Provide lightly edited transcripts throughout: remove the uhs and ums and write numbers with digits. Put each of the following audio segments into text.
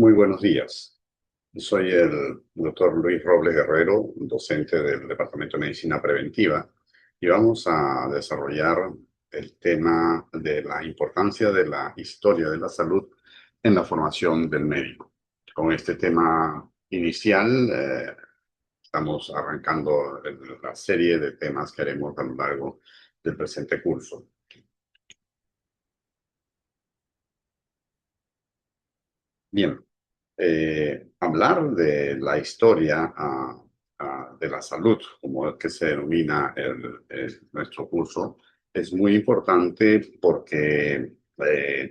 Muy buenos días. Soy el doctor Luis Robles Guerrero, docente del Departamento de Medicina Preventiva, y vamos a desarrollar el tema de la importancia de la historia de la salud en la formación del médico. Con este tema inicial, estamos arrancando la serie de temas que haremos a lo largo del presente curso. Bien. Hablar de la historia de la salud, como es que se denomina nuestro curso, es muy importante porque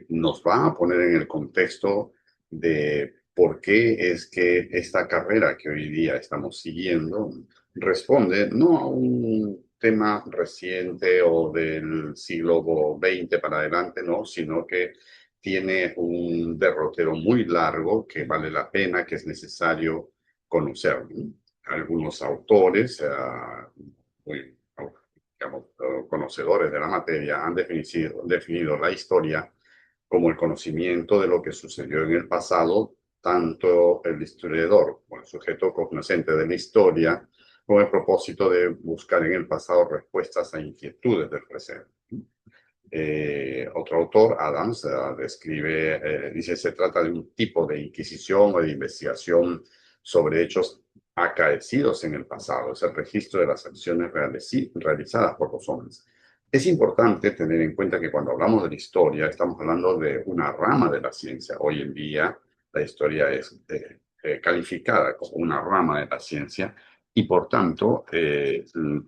nos va a poner en el contexto de por qué es que esta carrera que hoy día estamos siguiendo responde no a un tema reciente o del siglo XX para adelante, no, sino que tiene un derrotero muy largo que vale la pena, que es necesario conocer, ¿no? Algunos autores, muy, digamos, conocedores de la materia, han definido la historia como el conocimiento de lo que sucedió en el pasado, tanto el historiador como el sujeto cognoscente de la historia, con el propósito de buscar en el pasado respuestas a inquietudes del presente. Otro autor, Adams, describe, dice, se trata de un tipo de inquisición o de investigación sobre hechos acaecidos en el pasado, es el registro de las acciones realizadas por los hombres. Es importante tener en cuenta que cuando hablamos de la historia, estamos hablando de una rama de la ciencia. Hoy en día, la historia es calificada como una rama de la ciencia y, por tanto,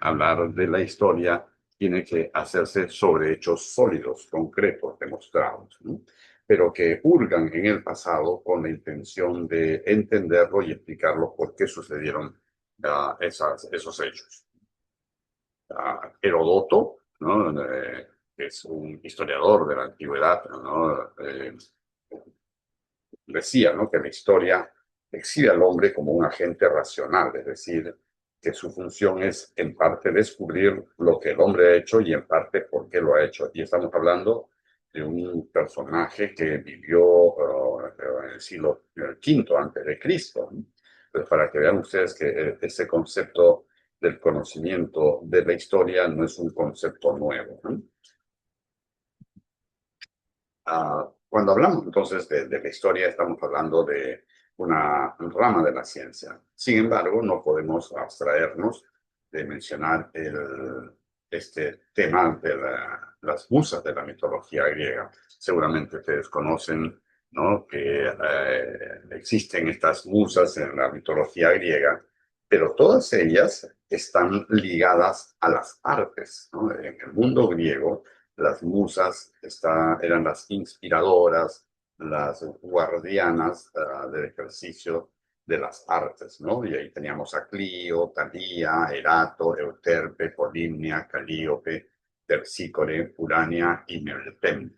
hablar de la historia tiene que hacerse sobre hechos sólidos, concretos, demostrados, ¿no? Pero que hurgan en el pasado con la intención de entenderlo y explicarlo por qué sucedieron esos hechos. Herodoto, ¿no? Que es un historiador de la antigüedad, ¿no? Decía, ¿no? Que la historia exhibe al hombre como un agente racional, es decir, que su función es en parte descubrir lo que el hombre ha hecho y en parte por qué lo ha hecho. Y estamos hablando de un personaje que vivió en el siglo V antes de Cristo, ¿no? Pues para que vean ustedes que ese concepto del conocimiento de la historia no es un concepto nuevo, ¿no? Cuando hablamos entonces de la historia, estamos hablando de una rama de la ciencia. Sin embargo, no podemos abstraernos de mencionar este tema de las musas de la mitología griega. Seguramente ustedes conocen, ¿no?, que existen estas musas en la mitología griega, pero todas ellas están ligadas a las artes, ¿no? En el mundo griego, las musas eran las inspiradoras, las guardianas del ejercicio de las artes, ¿no? Y ahí teníamos a Clio, Talía, Erato, Euterpe, Polimnia, Calíope, Terpsícore, Urania y Melpomene,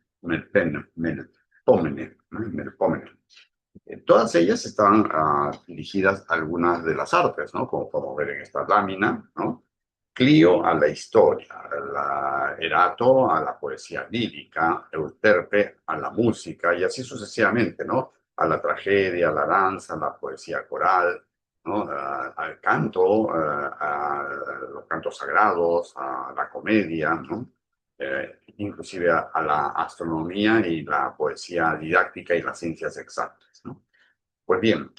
¿no? Melpomene. Todas ellas estaban dirigidas a algunas de las artes, ¿no? Como podemos ver en esta lámina, ¿no? Clio a la historia, Erato a la poesía lírica, Euterpe a la música y así sucesivamente, ¿no? A la tragedia, a la danza, a la poesía coral, ¿no? Al canto, a los cantos sagrados, a la comedia, ¿no? Inclusive a la astronomía y la poesía didáctica y las ciencias exactas, ¿no? Pues bien,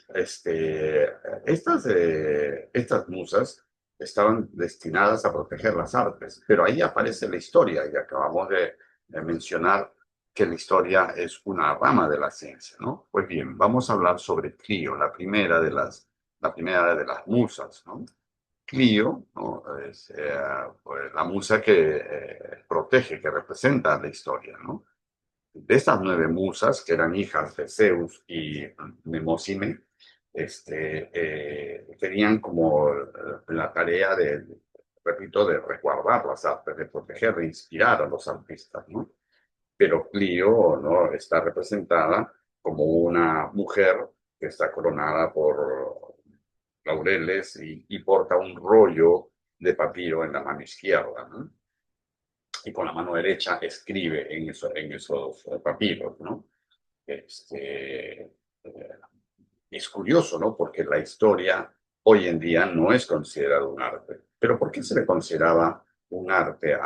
estas musas estaban destinadas a proteger las artes, pero ahí aparece la historia y acabamos de mencionar que la historia es una rama de la ciencia, ¿no? Pues bien, vamos a hablar sobre Clio, la primera de las musas, ¿no? Clio, ¿no?, es pues, la musa que protege, que representa la historia, ¿no? De estas 9 musas, que eran hijas de Zeus y Mnemosine, tenían como la tarea repito, de resguardar las artes, de proteger, de inspirar a los artistas, ¿no? Pero Clio, ¿no?, está representada como una mujer que está coronada por laureles y porta un rollo de papiro en la mano izquierda, ¿no? Y con la mano derecha escribe en esos papiros, ¿no? Este, Es curioso, ¿no? Porque la historia hoy en día no es considerada un arte. Pero ¿por qué se le consideraba un arte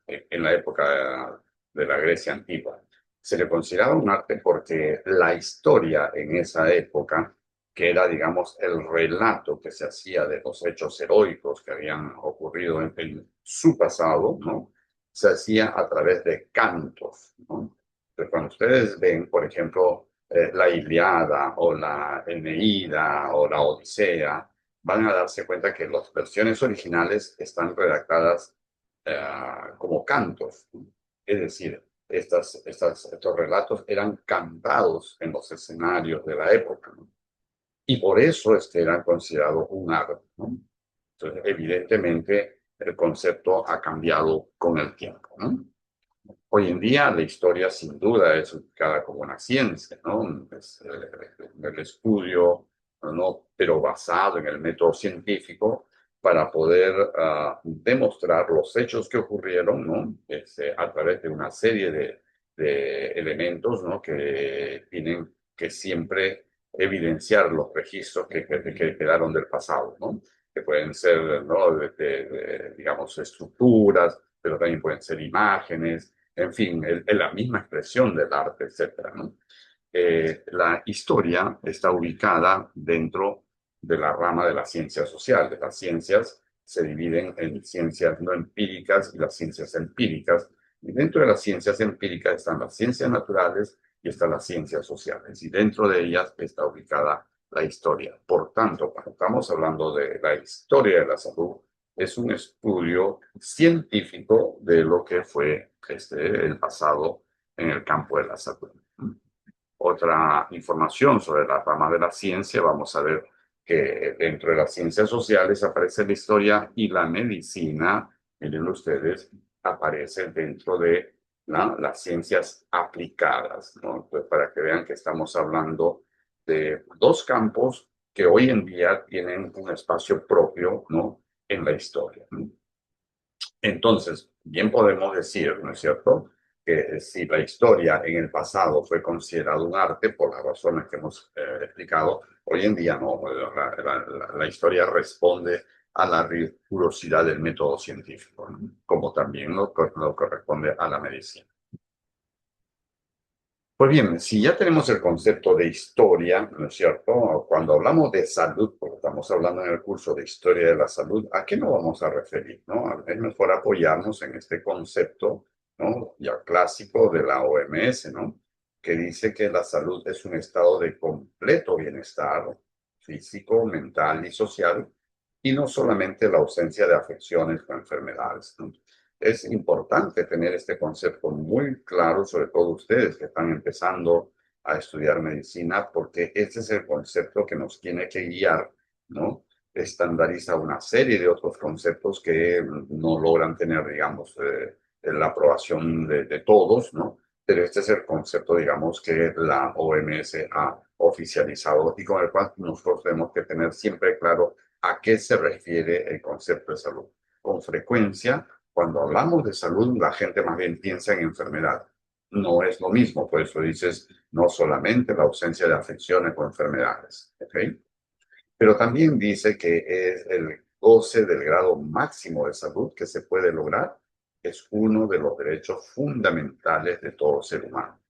en la época de la Grecia antigua? Se le consideraba un arte porque la historia en esa época, que era, digamos, el relato que se hacía de los hechos heroicos que habían ocurrido en su pasado, ¿no? Se hacía a través de cantos, ¿no? Entonces, cuando ustedes ven, por ejemplo, la Ilíada o la Eneida o la Odisea, van a darse cuenta que las versiones originales están redactadas como cantos. Es decir, estos relatos eran cantados en los escenarios de la época, ¿no? Y por eso eran considerados un arte, ¿no? Entonces, evidentemente, el concepto ha cambiado con el tiempo, ¿no? Hoy en día la historia sin duda es ubicada como una ciencia, ¿no? Es el estudio, ¿no? Pero basado en el método científico para poder demostrar los hechos que ocurrieron, ¿no? A través de una serie de elementos, ¿no? Que tienen que siempre evidenciar los registros que quedaron del pasado, ¿no? Que pueden ser, ¿no? Digamos, estructuras, pero también pueden ser imágenes, en fin, la misma expresión del arte, etcétera, ¿no? La historia está ubicada dentro de la rama de las ciencias sociales. Las ciencias se dividen en ciencias no empíricas y las ciencias empíricas. Y dentro de las ciencias empíricas están las ciencias naturales y están las ciencias sociales. Y dentro de ellas está ubicada la historia. Por tanto, cuando estamos hablando de la historia de la salud, es un estudio científico de lo que fue el pasado en el campo de la salud. Otra información sobre la rama de la ciencia, vamos a ver que dentro de las ciencias sociales aparece la historia y la medicina, miren ustedes, aparece dentro de las ciencias aplicadas, ¿no? Entonces, para que vean que estamos hablando de dos campos que hoy en día tienen un espacio propio, ¿no? En la historia, ¿no? Entonces, bien podemos decir, ¿no es cierto?, que si la historia en el pasado fue considerada un arte, por las razones que hemos explicado, hoy en día no. La historia responde a la rigurosidad del método científico, ¿no? Como también lo corresponde a la medicina. Pues bien, si ya tenemos el concepto de historia, ¿no es cierto? Cuando hablamos de salud, porque estamos hablando en el curso de historia de la salud, ¿a qué nos vamos a referir, no? Es mejor apoyarnos en este concepto, ¿no? Ya clásico de la OMS, ¿no? Que dice que la salud es un estado de completo bienestar físico, mental y social, y no solamente la ausencia de afecciones o enfermedades, ¿no? Es importante tener este concepto muy claro, sobre todo ustedes que están empezando a estudiar medicina, porque este es el concepto que nos tiene que guiar, ¿no? Estandariza una serie de otros conceptos que no logran tener, digamos, la aprobación de todos, ¿no? Pero este es el concepto, digamos, que la OMS ha oficializado y con el cual nosotros tenemos que tener siempre claro a qué se refiere el concepto de salud. Con frecuencia, cuando hablamos de salud, la gente más bien piensa en enfermedad. No es lo mismo, por eso dices no solamente la ausencia de afecciones o enfermedades, ¿ok? Pero también dice que es el goce del grado máximo de salud que se puede lograr, es uno de los derechos fundamentales de todo ser humano.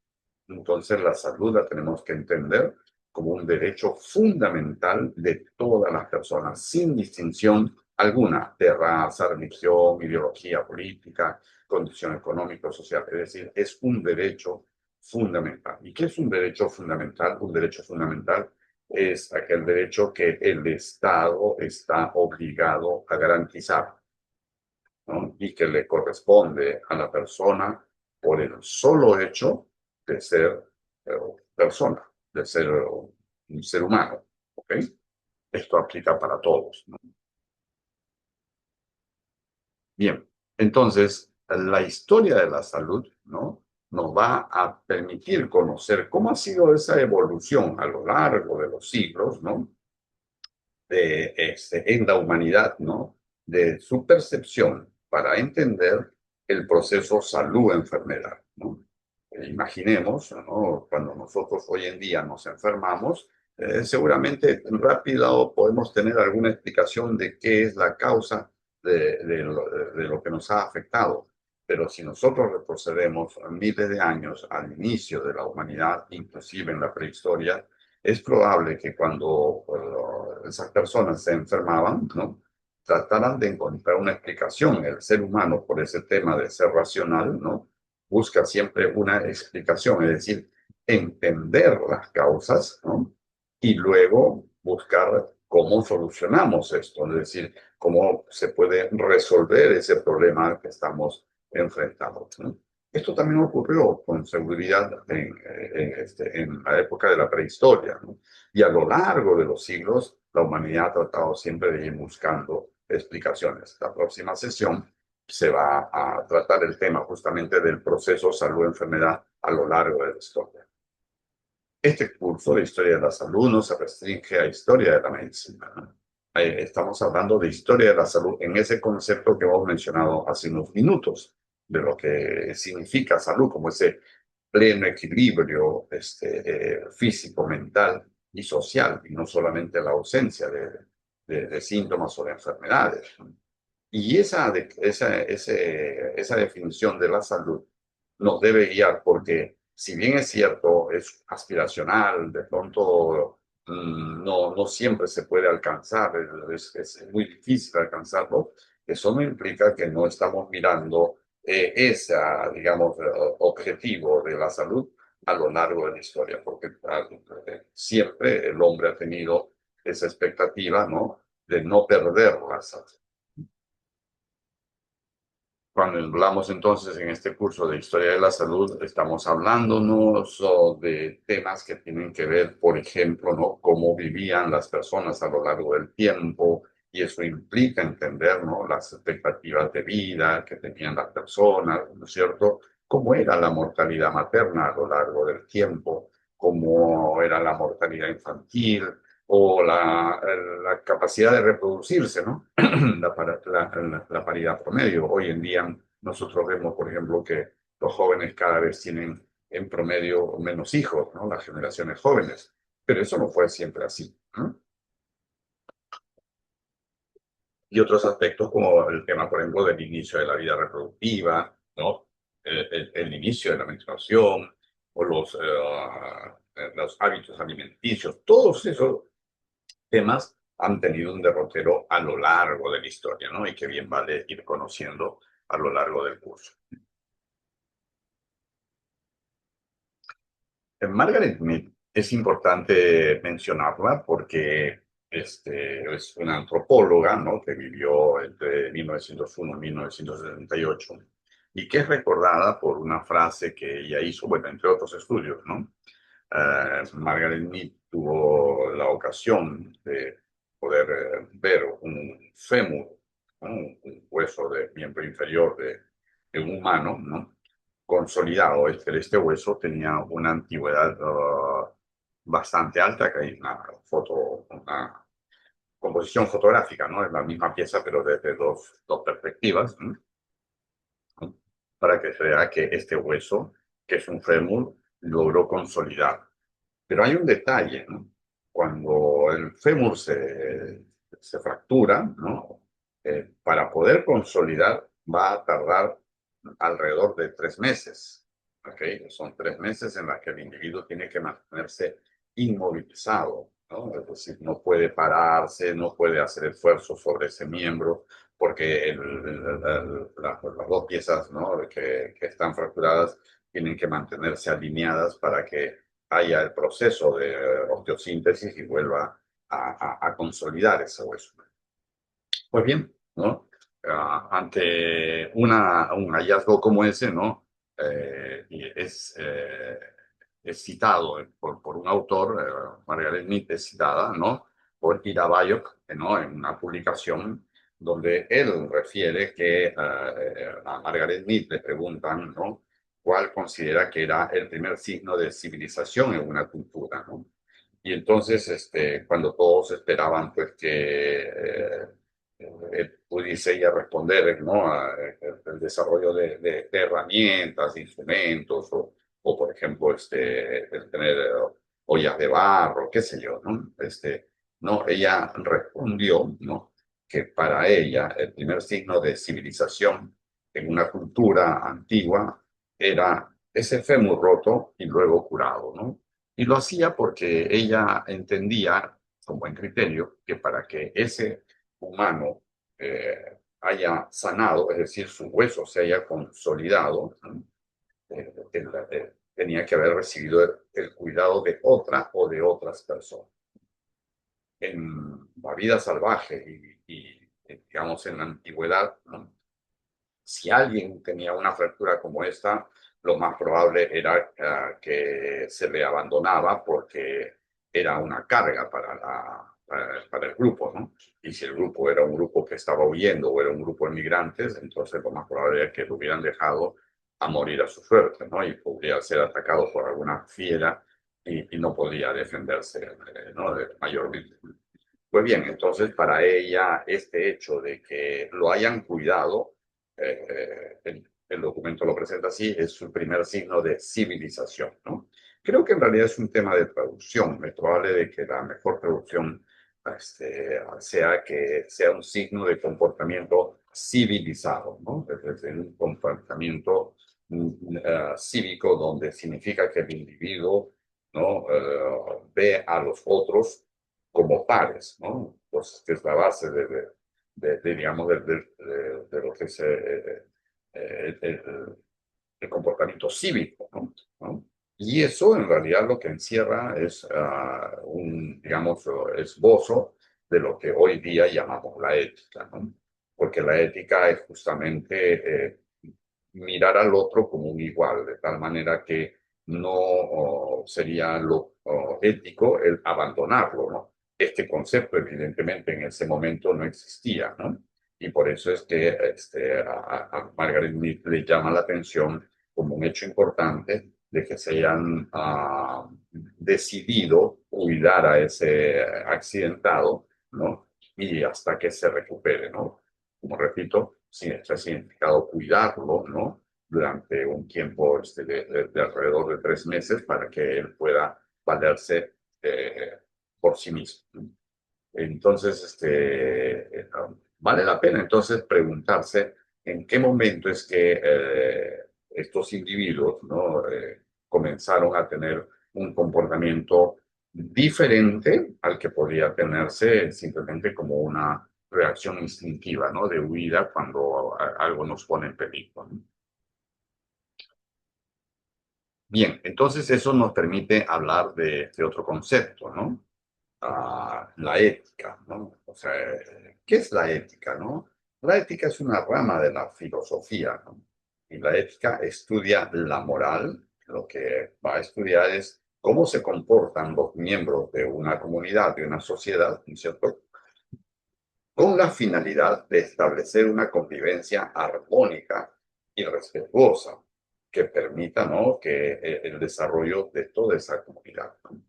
Entonces, la salud la tenemos que entender como un derecho fundamental de todas las personas, sin distinción alguna de raza, religión, ideología política, condición económica o social. Es decir, es un derecho fundamental. ¿Y qué es un derecho fundamental? Un derecho fundamental es aquel derecho que el Estado está obligado a garantizar, ¿no? Y que le corresponde a la persona por el solo hecho de ser eh, persona, de ser un ser humano. ¿Ok? Esto aplica para todos, ¿no? Bien, entonces la historia de la salud, ¿no? Nos va a permitir conocer cómo ha sido esa evolución a lo largo de los siglos, ¿no? En la humanidad, ¿no? De su percepción para entender el proceso salud-enfermedad, ¿no? imaginemos, ¿no? Cuando nosotros hoy en día nos enfermamos, seguramente rápido podemos tener alguna explicación de qué es la causa de lo que nos ha afectado. Pero si nosotros retrocedemos miles de años al inicio de la humanidad, inclusive en la prehistoria, es probable que cuando esas personas se enfermaban, ¿no? Trataran de encontrar una explicación. El ser humano, por ese tema de ser racional, ¿no? Busca siempre una explicación, es decir, entender las causas, ¿no? Y luego buscar cómo solucionamos esto, es decir, cómo se puede resolver ese problema que estamos enfrentando, ¿no? Esto también ocurrió con seguridad en la época de la prehistoria, ¿no? Y a lo largo de los siglos, la humanidad ha tratado siempre de ir buscando explicaciones. La próxima sesión se va a tratar el tema justamente del proceso salud-enfermedad a lo largo de la historia. Este curso de Historia de la Salud no se restringe a Historia de la Medicina, ¿no? Estamos hablando de Historia de la Salud en ese concepto que hemos mencionado hace unos minutos, de lo que significa salud, como ese pleno equilibrio físico, mental y social, y no solamente la ausencia de síntomas o de enfermedades, ¿no? Y esa definición de la salud nos debe guiar porque, si bien es cierto, es aspiracional, de pronto no siempre se puede alcanzar, es muy difícil alcanzarlo. Eso no implica que no estamos mirando digamos, objetivo de la salud a lo largo de la historia, porque siempre el hombre ha tenido esa expectativa, ¿no? De no perder la salud. Cuando hablamos entonces en este curso de Historia de la Salud, estamos hablándonos de temas que tienen que ver, por ejemplo, ¿no? Cómo vivían las personas a lo largo del tiempo, y eso implica entender, ¿no? Las expectativas de vida que tenían las personas, ¿no es cierto? Cómo era la mortalidad materna a lo largo del tiempo, cómo era la mortalidad infantil o la capacidad de reproducirse, ¿no? La paridad promedio. Hoy en día nosotros vemos, por ejemplo, que los jóvenes cada vez tienen en promedio menos hijos, ¿no? Las generaciones jóvenes. Pero eso no fue siempre así, ¿no? Y otros aspectos como el tema, por ejemplo, del inicio de la vida reproductiva, ¿no? El inicio de la menstruación o los hábitos alimenticios, todos esos temas han tenido un derrotero a lo largo de la historia, ¿no? Y que bien vale ir conociendo a lo largo del curso. Margaret Mead es importante mencionarla porque es una antropóloga, ¿no? Que vivió entre 1901 y 1978 y que es recordada por una frase que ella hizo, bueno, entre otros estudios, ¿no? Margaret Mead tuvo la ocasión de poder ver un fémur, ¿no? Un hueso de miembro inferior de un humano, ¿no? Consolidado. Este hueso tenía una antigüedad bastante alta, que hay una foto, una composición fotográfica, ¿no? Es la misma pieza, pero desde dos perspectivas, ¿no? Para que se vea que este hueso, que es un fémur, logró consolidar. Pero hay un detalle, ¿no? Cuando el fémur se fractura, ¿no? Para poder consolidar va a tardar alrededor de 3 meses. ¿Ok? Son 3 meses en las que el individuo tiene que mantenerse inmovilizado, ¿no? Es decir, no puede pararse, no puede hacer esfuerzo sobre ese miembro, porque las dos piezas, ¿no? que están fracturadas tienen que mantenerse alineadas para que haya el proceso de osteosíntesis y vuelva a consolidar ese hueso. Pues bien, ¿no? Ante un hallazgo como ese, ¿no? Y es citado por un autor, Margaret Mead es citada, ¿no? Por Ira Byock, ¿no? En una publicación donde él refiere que a Margaret Mead le preguntan, ¿no? ¿Cuál considera que era el primer signo de civilización en una cultura, ¿no? Y entonces, cuando todos esperaban, pues, que pudiese ella responder, ¿no? El desarrollo de herramientas, de instrumentos, o ejemplo, el tener ollas de barro, qué sé yo, ¿no? No, ella respondió, ¿no? Que para ella el primer signo de civilización en una cultura antigua era ese fémur roto y luego curado, ¿no? Y lo hacía porque ella entendía, con buen criterio, que para que ese humano haya sanado, es decir, su hueso se haya consolidado, ¿no? Tenía que haber recibido el cuidado de otra o de otras personas. En la vida salvaje digamos, en la antigüedad, ¿no? Si alguien tenía una fractura como esta, lo más probable era que se le abandonaba porque era una carga para el grupo, ¿no? Y si el grupo era un grupo que estaba huyendo o era un grupo de migrantes, entonces lo más probable era que lo hubieran dejado a morir a su suerte, ¿no? Y podría ser atacado por alguna fiera y no podía defenderse, ¿no? Mayormente. Pues bien, entonces para ella este hecho de que lo hayan cuidado, el documento lo presenta así, es su primer signo de civilización, ¿no? Creo que en realidad es un tema de traducción. Es probable de que la mejor traducción sea que sea un signo de comportamiento civilizado, ¿no? Es decir, un comportamiento cívico donde significa que el individuo, ¿no? Ve a los otros como pares, ¿no? Pues que es la base digamos, de lo que es el comportamiento cívico, ¿no? ¿no? Y eso en realidad lo que encierra es un, digamos, esbozo de lo que hoy día llamamos la ética, ¿no? Porque la ética es justamente mirar al otro como un igual, de tal manera que no sería lo ético el abandonarlo, ¿no? Este concepto, evidentemente, en ese momento no existía, ¿no? Y por eso es que a Margaret Mead le llama la atención como un hecho importante de que se hayan decidido cuidar a ese accidentado, ¿no? Y hasta que se recupere, ¿no? Como repito, sí, está significado cuidarlo, ¿no? Durante un tiempo de alrededor de 3 meses para que él pueda valerse por sí mismo. Entonces, vale la pena entonces preguntarse en qué momento es que estos individuos, ¿no? Comenzaron a tener un comportamiento diferente al que podía tenerse simplemente como una reacción instintiva, ¿no? De huida cuando algo nos pone en peligro, ¿no? Bien, entonces eso nos permite hablar de otro concepto, ¿no? La ética, ¿no? O sea, ¿qué es la ética, no? La ética es una rama de la filosofía, ¿no? Y la ética estudia la moral. Lo que va a estudiar es cómo se comportan los miembros de una comunidad, de una sociedad, ¿no es cierto? Con la finalidad de establecer una convivencia armónica y respetuosa que permita, ¿no? que el desarrollo de toda esa comunidad, ¿no?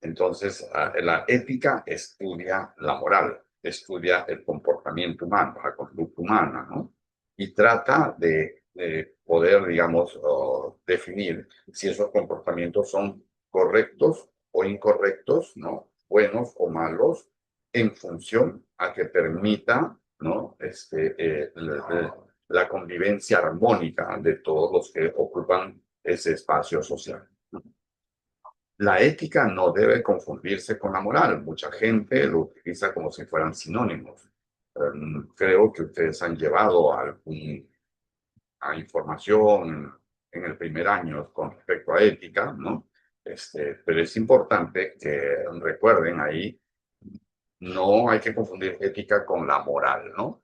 Entonces, la ética estudia la moral, estudia el comportamiento humano, la conducta humana, ¿no? Y trata de poder, digamos, definir si esos comportamientos son correctos o incorrectos, ¿no? Buenos o malos, en función a que permita, ¿no? La convivencia armónica de todos los que ocupan ese espacio social. La ética no debe confundirse con la moral. Mucha gente lo utiliza como si fueran sinónimos. Creo que ustedes han llevado a información en el primer año con respecto a ética, ¿no? Pero es importante que recuerden ahí, no hay que confundir ética con la moral, ¿no?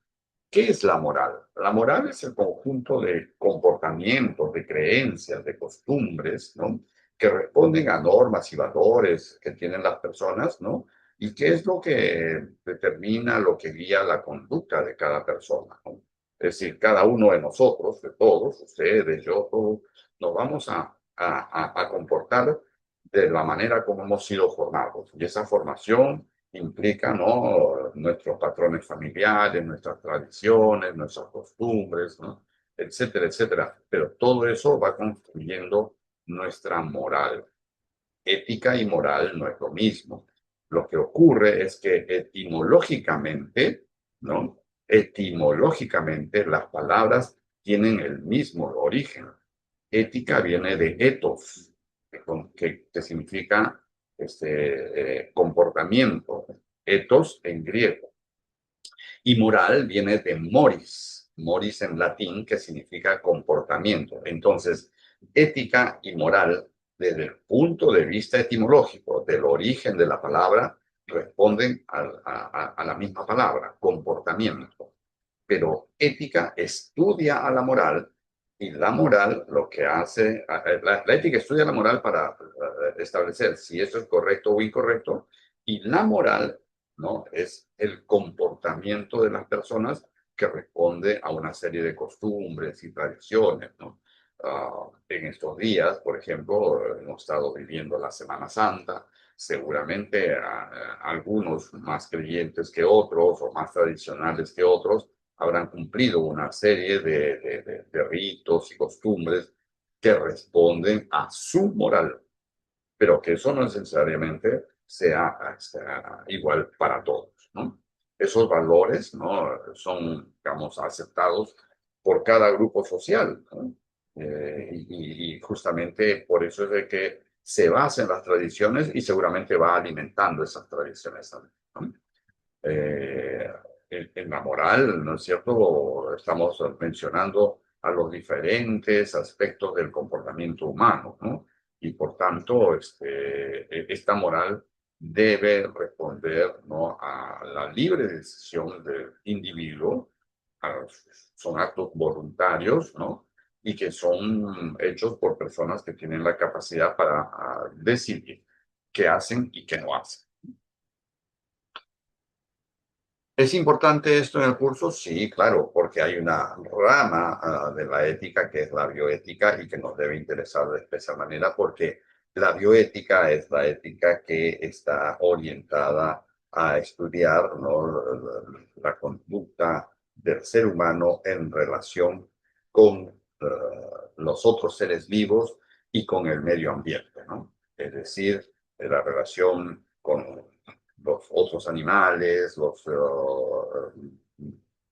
¿Qué es la moral? La moral es el conjunto de comportamientos, de creencias, de costumbres, ¿no? Que responden a normas y valores que tienen las personas, ¿no? Y qué es lo que determina, lo que guía la conducta de cada persona, ¿no? Es decir, cada uno de nosotros, de todos, ustedes, yo, todos, nos vamos a comportar de la manera como hemos sido formados. Y esa formación implica, ¿no? Nuestros patrones familiares, nuestras tradiciones, nuestras costumbres, ¿no? Etcétera, etcétera. Pero todo eso va construyendo nuestra moral. Ética y moral no es lo mismo. Lo que ocurre es que etimológicamente, ¿no? Etimológicamente las palabras tienen el mismo origen. Ética viene de ethos, que significa comportamiento, ethos en griego. Y moral viene de moris, moris en latín, que significa comportamiento. Entonces, ética y moral, desde el punto de vista etimológico, del origen de la palabra, responden a la misma palabra, comportamiento. Pero ética estudia a la moral y la moral lo que hace, la ética estudia la moral para establecer si eso es correcto o incorrecto, y la moral, ¿no? Es el comportamiento de las personas que responde a una serie de costumbres y tradiciones, ¿no? En estos días, por ejemplo, hemos estado viviendo la Semana Santa, seguramente algunos más creyentes que otros o más tradicionales que otros habrán cumplido una serie de ritos y costumbres que responden a su moral, pero que eso no necesariamente sea igual para todos, ¿no? Esos valores, ¿no? Son, digamos, aceptados por cada grupo social, ¿no? Y justamente por eso es de que se basa en las tradiciones y seguramente va alimentando esas tradiciones también, ¿no? eh, en la moral, ¿no es cierto? Estamos mencionando a los diferentes aspectos del comportamiento humano, ¿no? Y por tanto, esta moral debe responder, ¿no? A la libre decisión del individuo, son actos voluntarios, ¿no? Y que son hechos por personas que tienen la capacidad para decidir qué hacen y qué no hacen. ¿Es importante esto en el curso? Sí, claro, porque hay una rama de la ética que es la bioética y que nos debe interesar de especial manera porque la bioética es la ética que está orientada a estudiar, ¿no? la conducta del ser humano en relación con los otros seres vivos y con el medio ambiente, ¿no? Es decir, la relación con los otros animales,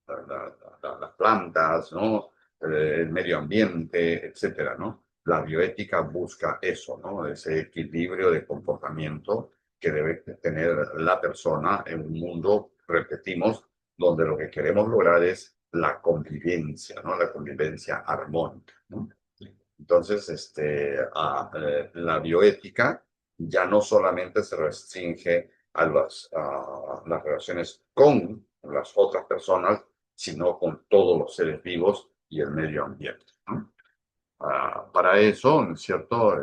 las plantas, ¿no? El medio ambiente, etcétera, ¿no? La bioética busca eso, ¿no? Ese equilibrio de comportamiento que debe tener la persona en un mundo, repetimos, donde lo que queremos lograr es la convivencia, ¿no? La convivencia armónica, ¿no? Entonces, la bioética ya no solamente se restringe a las relaciones con las otras personas, sino con todos los seres vivos y el medio ambiente, ¿no? Para eso, ¿no es cierto?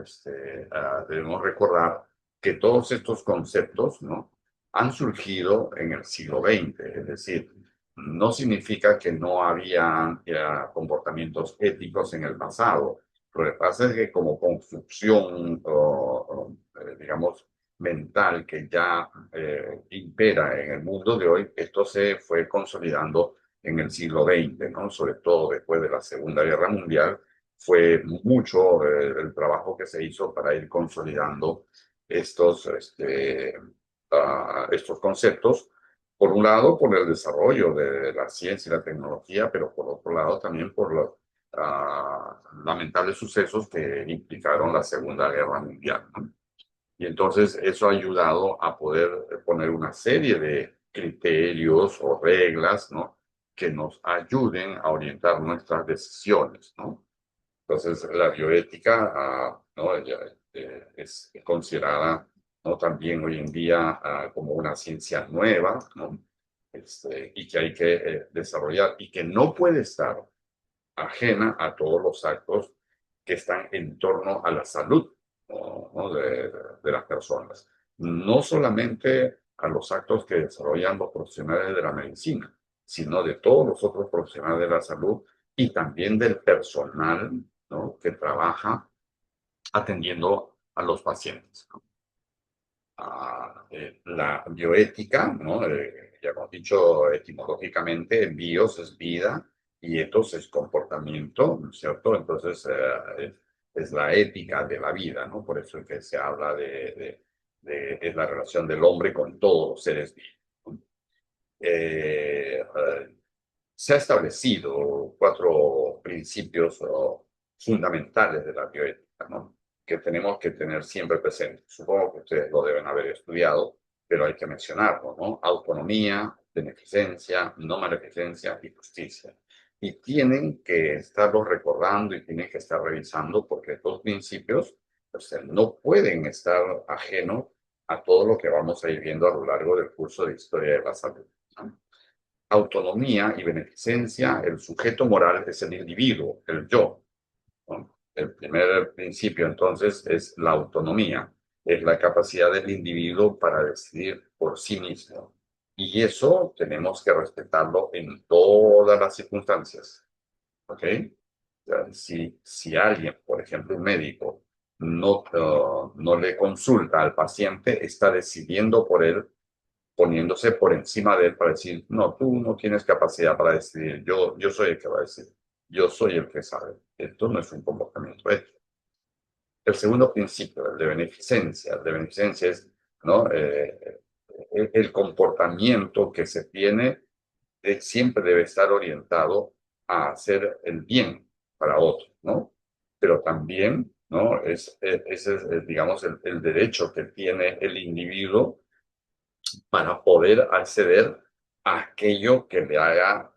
Debemos recordar que todos estos conceptos, ¿no? Han surgido en el siglo XX, es decir, no significa que no había comportamientos éticos en el pasado. Lo que pasa es que como construcción, digamos, mental que ya impera en el mundo de hoy, esto se fue consolidando en el siglo XX, ¿no? Sobre todo después de la Segunda Guerra Mundial, fue mucho el trabajo que se hizo para ir consolidando estos, estos conceptos. Por un lado, por el desarrollo de la ciencia y la tecnología, pero por otro lado también por los lamentables sucesos que implicaron la Segunda Guerra Mundial, ¿no? Y entonces eso ha ayudado a poder poner una serie de criterios o reglas, ¿no? Que nos ayuden a orientar nuestras decisiones, ¿no? Entonces, la bioética, ¿no? Es considerada, ¿no? También hoy en día como una ciencia nueva, ¿no? Y que hay que desarrollar y que no puede estar ajena a todos los actos que están en torno a la salud, ¿no? de las personas. No solamente a los actos que desarrollan los profesionales de la medicina, sino de todos los otros profesionales de la salud y también del personal, ¿no? Que trabaja atendiendo a los pacientes, ¿no? La bioética, ¿no? Ya hemos dicho etimológicamente, bios es vida y ethos es comportamiento, ¿no es cierto? Entonces, es la ética de la vida, ¿no? Por eso es que se habla es la relación del hombre con todos los seres vivos, ¿no? Se ha establecido cuatro principios fundamentales de la bioética, ¿no? Que tenemos que tener siempre presentes. Supongo que ustedes lo deben haber estudiado, pero hay que mencionarlo, ¿no? Autonomía, beneficencia, no maleficencia y justicia. Y tienen que estarlos recordando y tienen que estar revisando porque estos principios pues, no pueden estar ajenos a todo lo que vamos a ir viendo a lo largo del curso de Historia de la Salud, ¿no? Autonomía y beneficencia, el sujeto moral es el individuo, el yo, ¿no? El primer principio, entonces, es la autonomía, es la capacidad del individuo para decidir por sí mismo. Y eso tenemos que respetarlo en todas las circunstancias, ¿ok? O sea, si alguien, por ejemplo, un médico, no le consulta al paciente, está decidiendo por él, poniéndose por encima de él para decir, no, tú no tienes capacidad para decidir, yo soy el que va a decidir, yo soy el que sabe. Esto no es un comportamiento ético. El segundo principio, el de beneficencia es, ¿no? El comportamiento que se tiene siempre debe estar orientado a hacer el bien para otros, ¿no? Pero también, ¿no? Ese es, digamos, el derecho que tiene el individuo para poder acceder a aquello que le haga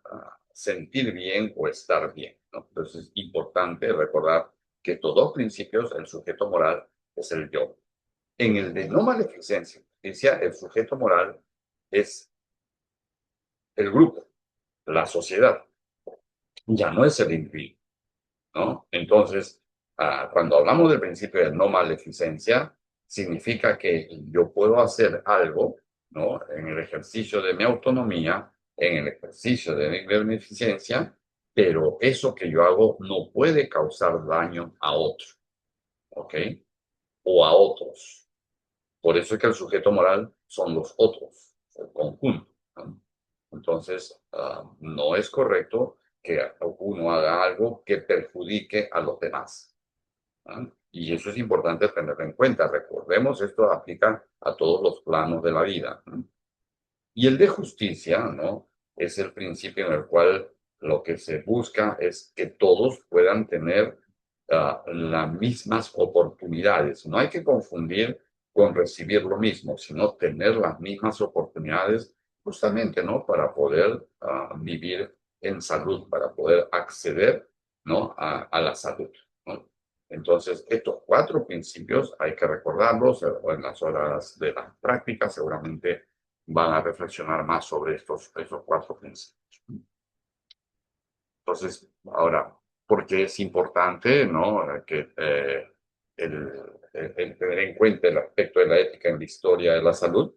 sentir bien o estar bien, ¿no? Entonces es importante recordar que estos dos principios, el sujeto moral es el yo. En el de no maleficencia, justicia, el sujeto moral es el grupo, la sociedad, ya no es el individuo, ¿no? Entonces, cuando hablamos del principio de no maleficencia, significa que yo puedo hacer algo, ¿no? En el ejercicio de mi autonomía, en el ejercicio de mi beneficencia, pero eso que yo hago no puede causar daño a otro, ¿ok? O a otros. Por eso es que el sujeto moral son los otros, el conjunto, ¿no? Entonces, no es correcto que uno haga algo que perjudique a los demás, ¿no? Y eso es importante tenerlo en cuenta. Recordemos, esto aplica a todos los planos de la vida, ¿no? Y el de justicia, ¿no? Es el principio en el cual lo que se busca es que todos puedan tener las mismas oportunidades. No hay que confundir con recibir lo mismo, sino tener las mismas oportunidades justamente, ¿no? Para poder vivir en salud, para poder acceder, ¿no? A la salud, ¿no? Entonces, estos cuatro principios hay que recordarlos en las horas de las prácticas, seguramente van a reflexionar más sobre estos cuatro principios. Entonces, ahora, ¿por qué es importante, ¿no? Que el, el tener en cuenta el aspecto de la ética en la historia de la salud?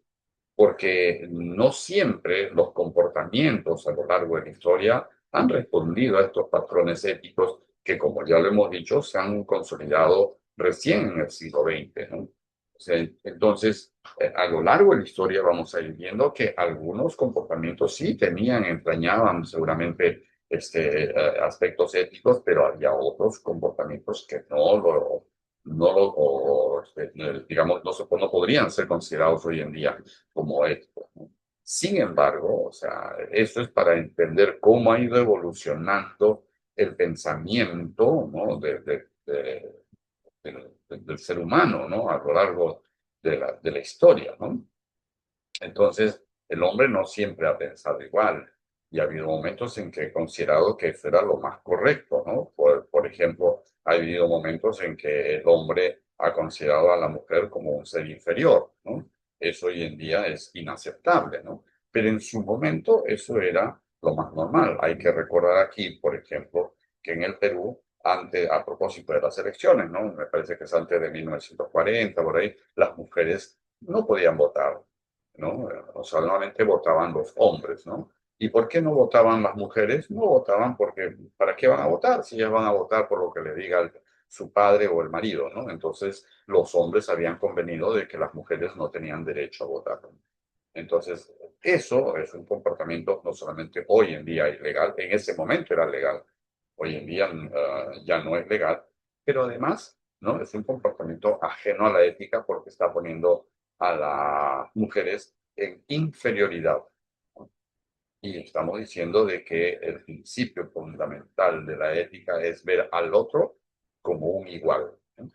Porque no siempre los comportamientos a lo largo de la historia han respondido a estos patrones éticos que, como ya lo hemos dicho, se han consolidado recién en el siglo XX, ¿no? O sea, entonces, a lo largo de la historia vamos a ir viendo que algunos comportamientos sí tenían, entrañaban seguramente aspectos éticos, pero había otros comportamientos que digamos, no podrían ser considerados hoy en día como éticos, ¿no? Sin embargo, o sea, eso es para entender cómo ha ido evolucionando el pensamiento, ¿no? Del ser humano, ¿no? A lo largo de la historia, ¿no? Entonces, el hombre no siempre ha pensado igual y ha habido momentos en que he considerado que eso era lo más correcto, ¿no? Por ejemplo, ha habido momentos en que el hombre ha considerado a la mujer como un ser inferior, ¿no? Eso hoy en día es inaceptable, ¿no? Pero en su momento eso era lo más normal. Hay que recordar aquí, por ejemplo, que en el Perú, antes, a propósito de las elecciones, ¿no? Me parece que es antes de 1940, por ahí, las mujeres no podían votar, ¿no? O sea, normalmente votaban los hombres, ¿no? ¿Y por qué no votaban las mujeres? No votaban porque, ¿para qué van a votar? Si ellas van a votar por lo que le diga su padre o el marido, ¿no? Entonces, los hombres habían convenido de que las mujeres no tenían derecho a votar. Entonces, eso es un comportamiento no solamente hoy en día ilegal, en ese momento era legal, hoy en día ya no es legal, pero además, ¿no? Es un comportamiento ajeno a la ética porque está poniendo a las mujeres en inferioridad. ¿No? Y estamos diciendo de que el principio fundamental de la ética es ver al otro como un igual, ¿no?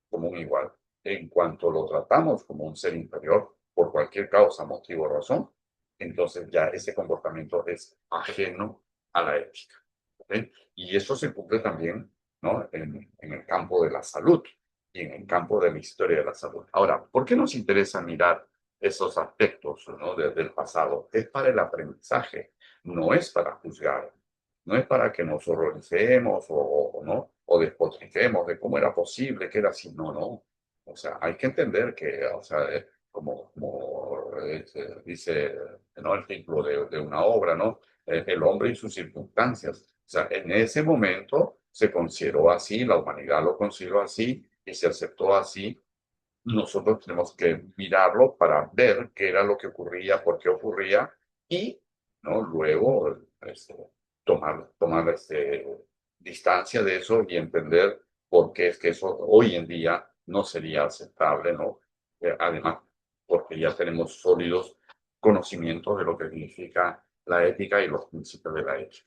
Como un igual. En cuanto lo tratamos como un ser inferior, por cualquier causa, motivo o razón, entonces ya ese comportamiento es ajeno a la ética. ¿Ok? Y eso se cumple también, ¿no? En el campo de la salud y en el campo de la historia de la salud. Ahora, ¿por qué nos interesa mirar esos aspectos, ¿no? Del pasado? Es para el aprendizaje, no es para juzgar, no es para que nos horroricemos o no, o despotriquemos de cómo era posible que era así, no, no. O sea, hay que entender que, o sea, dice, ¿no? El título de una obra, ¿no? El hombre y sus circunstancias. O sea, en ese momento se consideró así, la humanidad lo consideró así y se aceptó así. Nosotros tenemos que mirarlo para ver qué era lo que ocurría, por qué ocurría y, ¿no? Luego tomar distancia de eso y entender por qué es que eso hoy en día no sería aceptable, ¿no? Además, porque ya tenemos sólidos conocimientos de lo que significa la ética y los principios de la ética.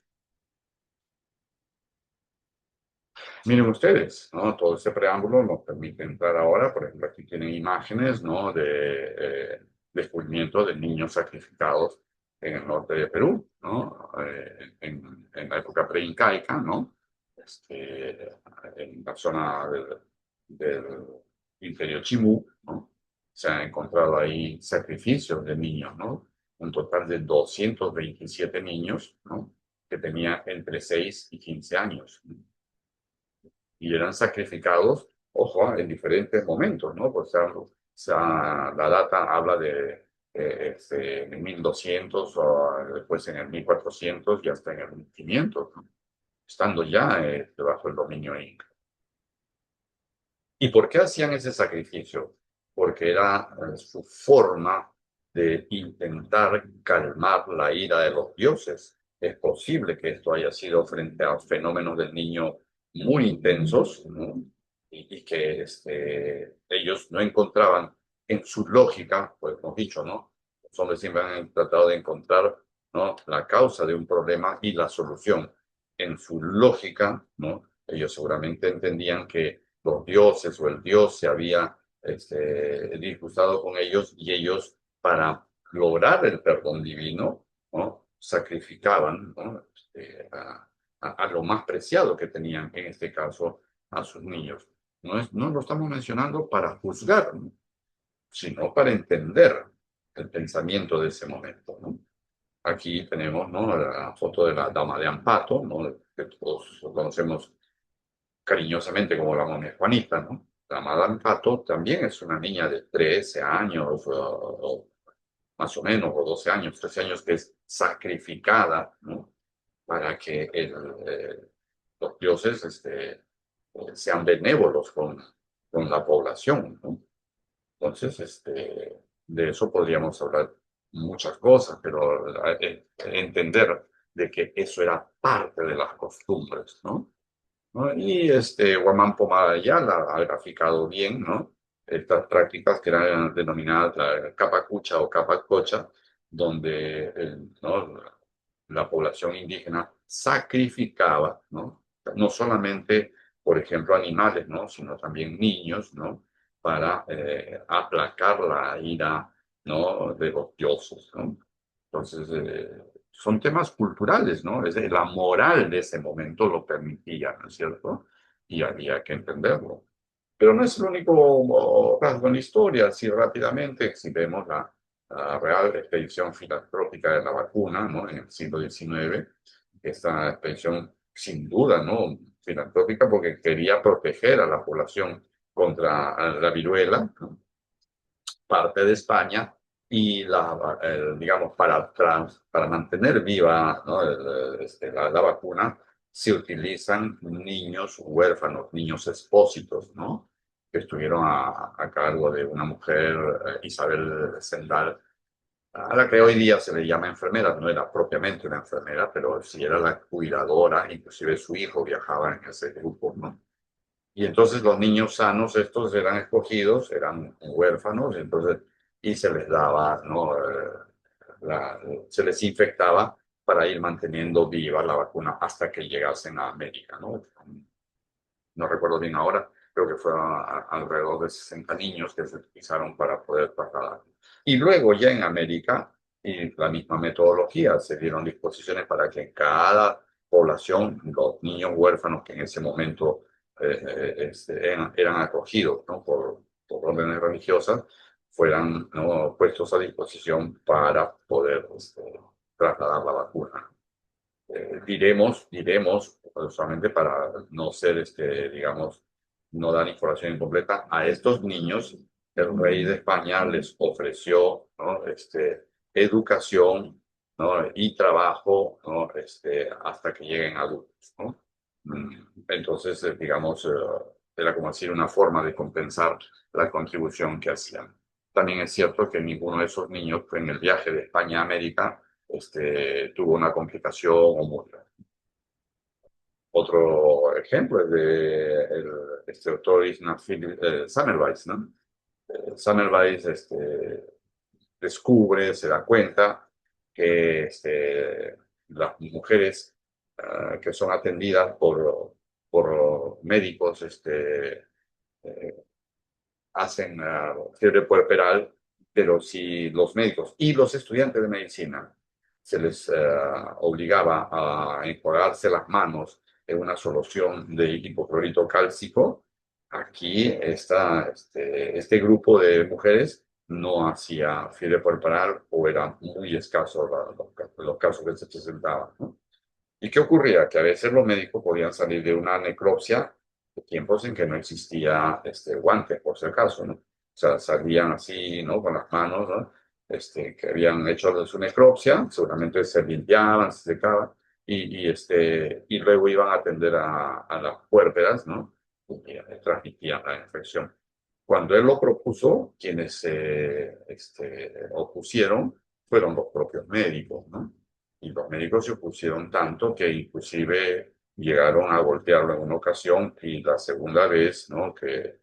Miren ustedes, ¿no? Todo este preámbulo nos permite entrar ahora, por ejemplo, aquí tienen imágenes, ¿no? De descubrimiento de niños sacrificados en el norte de Perú, ¿no? En la época preincaica, ¿no? En la zona del imperio Chimú, ¿no? Se han encontrado ahí sacrificios de niños, ¿no? Un total de 227 niños, ¿no? Que tenían entre 6 y 15 años, ¿no? Y eran sacrificados, ojo, en diferentes momentos, ¿no? Pues la data habla de 1200, o después en el 1400 y hasta en el 1500, ¿no? Estando ya bajo el dominio inca. ¿Y por qué hacían ese sacrificio? Porque era su forma de intentar calmar la ira de los dioses. Es posible que esto haya sido frente a fenómenos del niño muy intensos, ¿no? Y que ellos no encontraban en su lógica, pues hemos dicho, ¿no? Los hombres siempre han tratado de encontrar, ¿no? La causa de un problema y la solución. En su lógica, ¿no? Ellos seguramente entendían que los dioses o el dios se había disgustado con ellos y ellos, para lograr el perdón divino, ¿no? Sacrificaban, ¿no? A lo más preciado que tenían, en este caso, a sus niños. No lo estamos mencionando para juzgar, ¿no? Sino para entender el pensamiento de ese momento, ¿no? Aquí tenemos, ¿no? La foto de la dama de Ampato, ¿no? Que todos conocemos cariñosamente como la momia Juanita, ¿no? La Madame Pato también es una niña de 13 años, o más o menos, o 12 años, 13 años, que es sacrificada, ¿no? Para que los dioses sean benévolos con la población, ¿no? Entonces, de eso podríamos hablar muchas cosas, pero entender de que eso era parte de las costumbres, ¿no? ¿No? Y Guamán Pomayala ha graficado bien, ¿no? Estas prácticas que eran denominadas la capacucha o capacocha, donde ¿no? La población indígena sacrificaba, ¿no? No solamente, por ejemplo, animales, ¿no? Sino también niños, ¿no? Para aplacar la ira, ¿no? De los dioses, ¿no? Entonces, son temas culturales, ¿no? Es la moral de ese momento lo permitía, ¿no es cierto? Y había que entenderlo. Pero no es el único rasgo en la historia. Así rápidamente, si vemos la Real Expedición Filantrópica de la Vacuna, ¿no? En el siglo XIX, esta expedición sin duda, ¿no? Filantrópica porque quería proteger a la población contra la viruela, ¿no? Parte de España y digamos, para mantener viva, ¿no? La vacuna, se utilizan niños huérfanos, niños expósitos, ¿no? Que estuvieron a cargo de una mujer, Isabel Zendal, a la que hoy día se le llama enfermera. No era propiamente una enfermera, pero sí era la cuidadora, inclusive su hijo viajaba en ese grupo, ¿no? Y entonces los niños sanos, estos eran escogidos, eran huérfanos, y se les daba, ¿no? Se les infectaba para ir manteniendo viva la vacuna hasta que llegasen a América, ¿no? No recuerdo bien ahora, creo que fue alrededor de 60 niños que se utilizaron para poder trasladar. Y luego ya en América, y la misma metodología, se dieron disposiciones para que en cada población, los niños huérfanos que en ese momento eran acogidos, ¿no? por órdenes religiosas, fueran, ¿no? puestos a disposición para poder trasladar la vacuna. Diremos, solamente para no ser, digamos, no dar información incompleta, a estos niños el rey de España les ofreció, ¿no? Educación, ¿no? y trabajo, ¿no? hasta que lleguen adultos, ¿no? Entonces, digamos, era como decir una forma de compensar la contribución que hacían. También es cierto que ninguno de esos niños en el viaje de España a América tuvo una complicación o murió. Otro ejemplo es de este autor Ignaz Semmelweis, ¿no? Semmelweis descubre, se da cuenta que las mujeres que son atendidas por médicos eh, hacen fiebre puerperal, pero si los médicos y los estudiantes de medicina se les obligaba a enjuagarse las manos en una solución de hipoclorito cálcico, aquí este grupo de mujeres no hacía fiebre puerperal o eran muy escasos los casos que se presentaban, ¿no? ¿Y qué ocurría? Que a veces los médicos podían salir de una necropsia de tiempos en que no existía guantes, por si acaso, ¿no? O sea, salían así, ¿no? Con las manos, ¿no? Que habían hecho su necropsia, seguramente se limpiaban, se secaban, y luego iban a atender a las puérperas, ¿no? Y transmitían la infección. Cuando él lo propuso, quienes se opusieron fueron los propios médicos, ¿no? Y los médicos se opusieron tanto que inclusive llegaron a golpearlo en una ocasión y la segunda vez, ¿no? que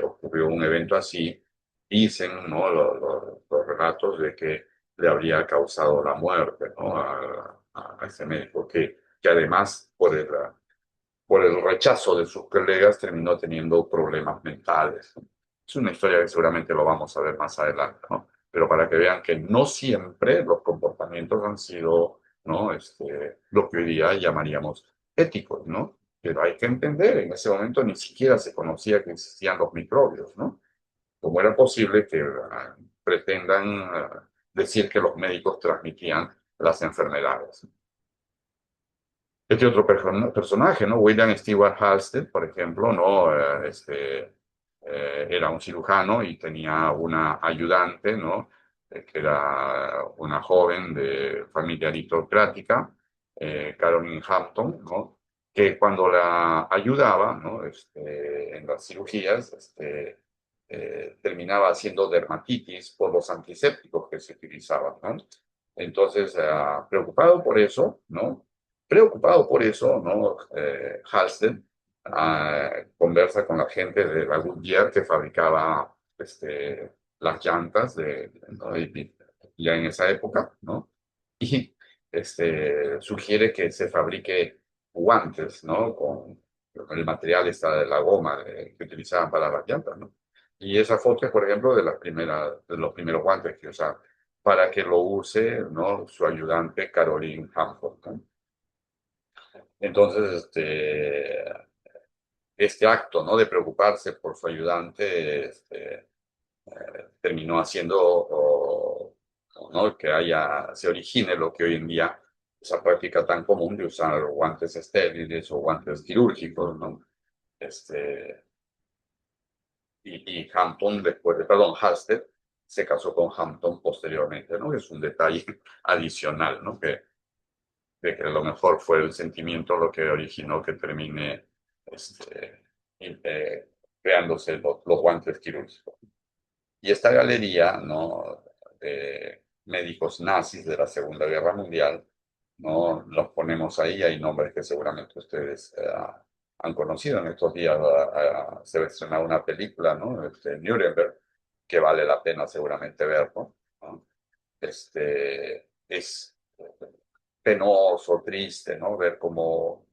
ocurrió un evento así, dicen, ¿no? los relatos de que le habría causado la muerte, ¿no? a ese médico, que además por el rechazo de sus colegas terminó teniendo problemas mentales, ¿no? Es una historia que seguramente lo vamos a ver más adelante, ¿no? Pero para que vean que no siempre los comportamientos han sido, ¿no? Lo que hoy día llamaríamos éticos, ¿no? Pero hay que entender, en ese momento ni siquiera se conocía que existían los microbios, ¿no? ¿Cómo era posible que pretendan decir que los médicos transmitían las enfermedades? Este otro personaje, ¿no? William Stewart Halsted, por ejemplo, ¿no? Era un cirujano y tenía una ayudante, ¿no? Que era una joven de familia aristocrática, Caroline Hampton, ¿no? Que cuando la ayudaba, ¿no? En las cirugías, terminaba haciendo dermatitis por los antisépticos que se utilizaban, ¿no? Entonces, preocupado por eso, ¿no? Preocupado por eso, ¿no? Halsted conversa con la gente de la Goodyear que fabricaba las llantas ¿no? ya en esa época, ¿no? Y sugiere que se fabrique guantes, ¿no? Con el material de la goma que utilizaban para las llantas, ¿no? Y esa foto es, por ejemplo, de los primeros guantes que usaban para que lo use, ¿no? Su ayudante Caroline Hampton, ¿no? Entonces, este acto, ¿no? De preocuparse por su ayudante, terminó haciendo, ¿no? que se origine lo que hoy en día, esa práctica tan común de usar guantes estériles o guantes quirúrgicos, ¿no? Este, y Hampton después perdón, Halsted se casó con Hampton posteriormente, ¿no? Es un detalle adicional, ¿no? De que a lo mejor fue el sentimiento lo que originó que termine creándose los guantes quirúrgicos. Y esta galería, ¿no? de médicos nazis de la Segunda Guerra Mundial, ¿no? Los ponemos ahí, hay nombres que seguramente ustedes han conocido en estos días. Se va a estrenar una película, ¿no? Nuremberg, que vale la pena seguramente verlo, ¿no? Es penoso, triste, ¿no? Ver cómo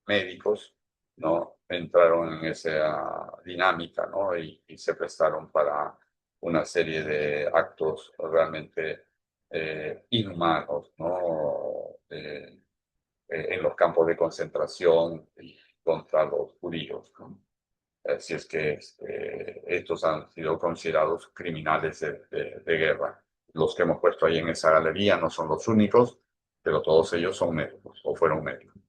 médicos, ¿no? Entraron en esa dinámica, ¿no? Y se prestaron para una serie de actos realmente inhumanos, ¿no? En los campos de concentración y contra los judíos, ¿no? Si es que estos han sido considerados criminales de guerra. Los que hemos puesto ahí en esa galería no son los únicos, pero todos ellos son médicos o fueron médicos.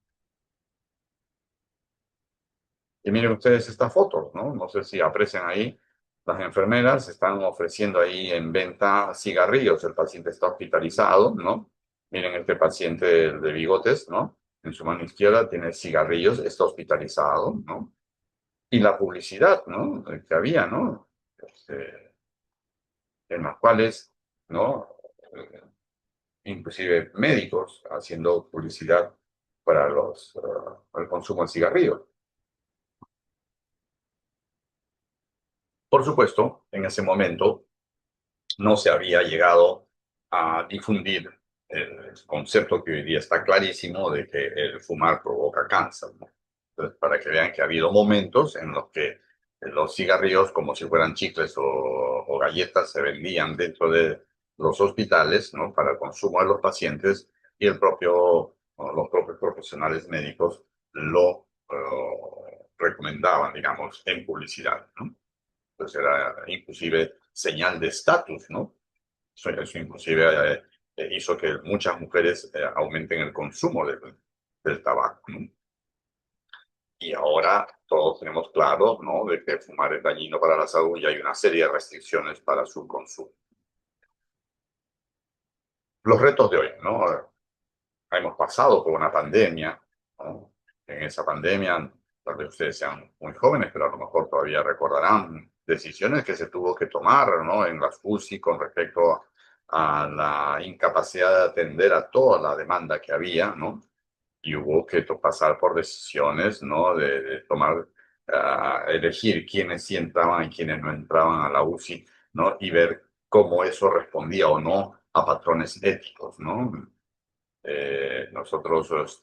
Y miren ustedes estas fotos, ¿no? No sé si aprecian ahí, las enfermeras están ofreciendo ahí en venta cigarrillos. El paciente está hospitalizado, ¿no? Miren este paciente de bigotes, ¿no? En su mano izquierda tiene cigarrillos, está hospitalizado, ¿no? Y la publicidad, ¿no? Que había, ¿no? En las cuales, ¿no? Inclusive médicos haciendo publicidad para el consumo de cigarrillos. Por supuesto, en ese momento no se había llegado a difundir el concepto que hoy día está clarísimo de que el fumar provoca cáncer, ¿no? Entonces, para que vean que ha habido momentos en los que los cigarrillos, como si fueran chicles o galletas, se vendían dentro de los hospitales, ¿no? Para el consumo de los pacientes y o los propios profesionales médicos lo recomendaban, digamos, en publicidad, ¿no? Pues era inclusive señal de estatus, ¿no? Eso inclusive hizo que muchas mujeres aumenten el consumo del tabaco, ¿no? Y ahora todos tenemos claro, ¿no? De que fumar es dañino para la salud y hay una serie de restricciones para su consumo. Los retos de hoy, ¿no? Hemos pasado por una pandemia, ¿no? En esa pandemia, tal vez ustedes sean muy jóvenes, pero a lo mejor todavía recordarán decisiones que se tuvo que tomar, ¿no? En las UCI con respecto a la incapacidad de atender a toda la demanda que había, ¿no? Y hubo que pasar por decisiones, ¿no? De tomar, elegir quiénes sí entraban y quiénes no entraban a la UCI, ¿no? Y ver cómo eso respondía o no a patrones éticos, ¿no? Nosotros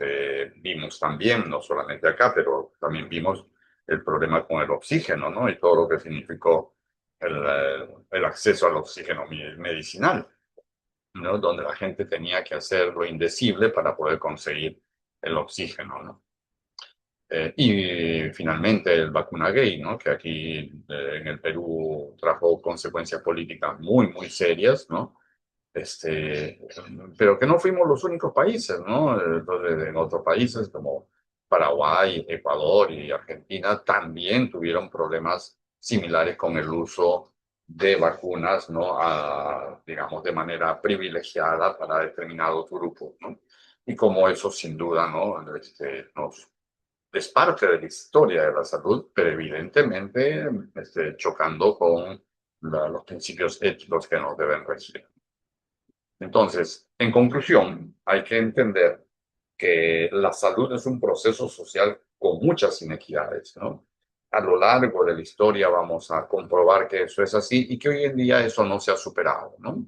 vimos también, no solamente acá, pero también vimos el problema con el oxígeno, ¿no? Y todo lo que significó el acceso al oxígeno medicinal, ¿no? Donde la gente tenía que hacer lo indecible para poder conseguir el oxígeno, ¿no? Y finalmente el vacuna gay, ¿no? Que aquí en el Perú trajo consecuencias políticas muy, muy serias, ¿no? este, pero que no fuimos los únicos países, ¿no? Entonces, en otros países como Paraguay, Ecuador y Argentina también tuvieron problemas similares con el uso de vacunas, ¿no? Digamos, de manera privilegiada para determinados grupos, ¿no? Y como eso sin duda, ¿no? Es parte de la historia de la salud, pero evidentemente chocando con los principios éticos que nos deben regir. Entonces, en conclusión, hay que entender que la salud es un proceso social con muchas inequidades, ¿no? A lo largo de la historia vamos a comprobar que eso es así y que hoy en día eso no se ha superado, ¿no?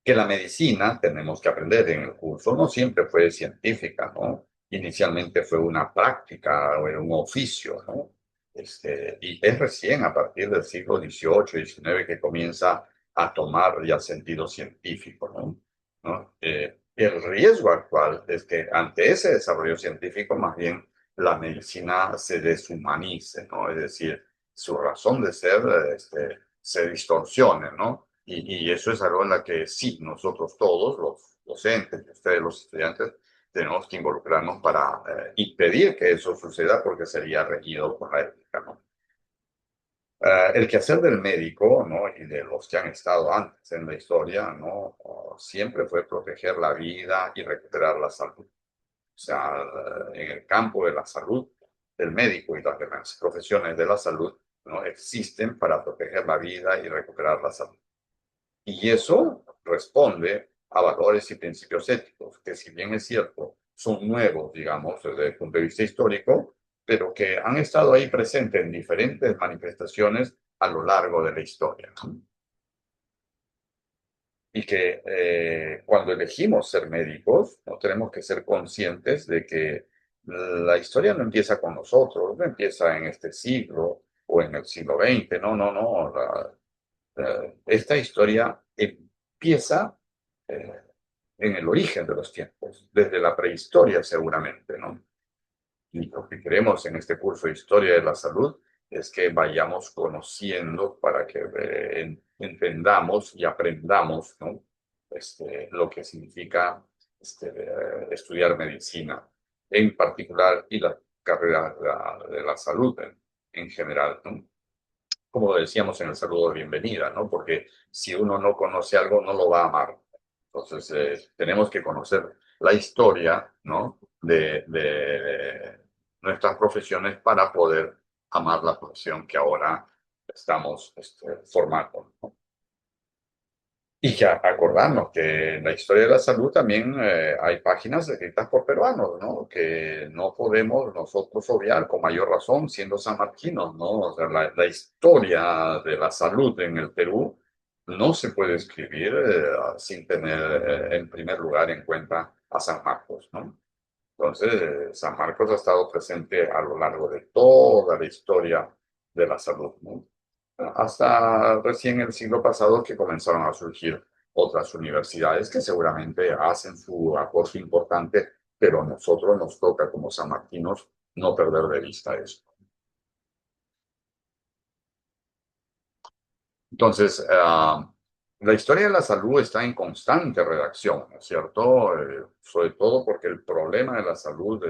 Que la medicina, tenemos que aprender en el curso, no siempre fue científica, ¿no? Inicialmente fue una práctica o era un oficio, ¿no? Y es recién a partir del siglo XVIII, XIX que comienza a tomar ya sentido científico, ¿no? El riesgo actual es que ante ese desarrollo científico, más bien la medicina se deshumanice, ¿no? Es decir, su razón de ser se distorsione, ¿no? Y eso es algo en la que sí, nosotros todos, los docentes, ustedes los estudiantes, tenemos que involucrarnos para impedir que eso suceda porque sería reñido con la ética, ¿no? El quehacer del médico, ¿no? Y de los que han estado antes en la historia, ¿no? Siempre fue proteger la vida y recuperar la salud. O sea, en el campo de la salud, el médico y las demás profesiones de la salud, ¿no? Existen para proteger la vida y recuperar la salud. Y eso responde a valores y principios éticos, que si bien es cierto, son nuevos, digamos, desde el punto de vista histórico, pero que han estado ahí presentes en diferentes manifestaciones a lo largo de la historia, ¿no? Y que cuando elegimos ser médicos, no tenemos que ser conscientes de que la historia no empieza con nosotros, no empieza en este siglo o en el siglo XX, no, no, no. Esta historia empieza eh, en el origen de los tiempos, desde la prehistoria seguramente, ¿no? Y lo que queremos en este curso de Historia de la Salud es que vayamos conociendo para que entendamos y aprendamos, ¿no? Lo que significa estudiar medicina en particular y la carrera de la salud en general, ¿no? Como decíamos en el saludo de bienvenida, ¿no? Porque si uno no conoce algo, no lo va a amar. Entonces, tenemos que conocer la historia, ¿no? De nuestras profesiones para poder amar la profesión que ahora estamos formando, ¿no? Y que acordarnos que en la historia de la salud también hay páginas escritas por peruanos, ¿no? Que no podemos nosotros obviar con mayor razón siendo sanmarquinos, ¿no? O sea, la historia de la salud en el Perú no se puede escribir sin tener en primer lugar en cuenta a San Marcos, ¿no? Entonces, San Marcos ha estado presente a lo largo de toda la historia de la salud, ¿no? Hasta recién el siglo pasado que comenzaron a surgir otras universidades que seguramente hacen su aporte importante, pero a nosotros nos toca como sanmarquinos no perder de vista eso. Entonces, la historia de la salud está en constante redacción, ¿no es cierto? Sobre todo porque el problema de la salud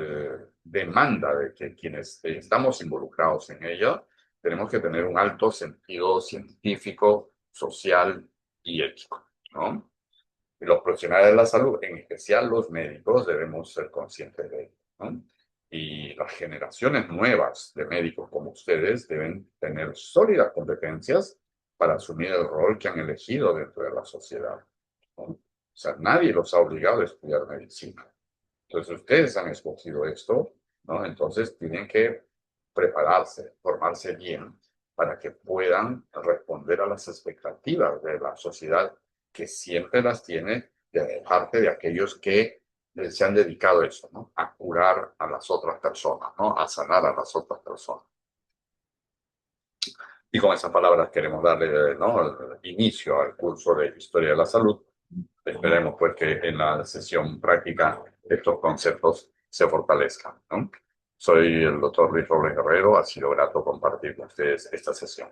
demanda de que quienes estamos involucrados en ella tenemos que tener un alto sentido científico, social y ético, ¿no? Y los profesionales de la salud, en especial los médicos, debemos ser conscientes de ello, ¿no? Y las generaciones nuevas de médicos como ustedes deben tener sólidas competencias para asumir el rol que han elegido dentro de la sociedad, ¿no? O sea, nadie los ha obligado a estudiar medicina. Entonces, ustedes han escogido esto, ¿no? Entonces, tienen que prepararse, formarse bien para que puedan responder a las expectativas de la sociedad que siempre las tiene de parte de aquellos que se han dedicado a eso, ¿no? A curar a las otras personas, ¿no? A sanar a las otras personas. Y con esas palabras queremos darle, ¿no? Inicio al curso de Historia de la Salud. Esperemos pues que en la sesión práctica estos conceptos se fortalezcan, ¿no? Soy el doctor Luis Robles Guerrero, ha sido grato compartir con ustedes esta sesión.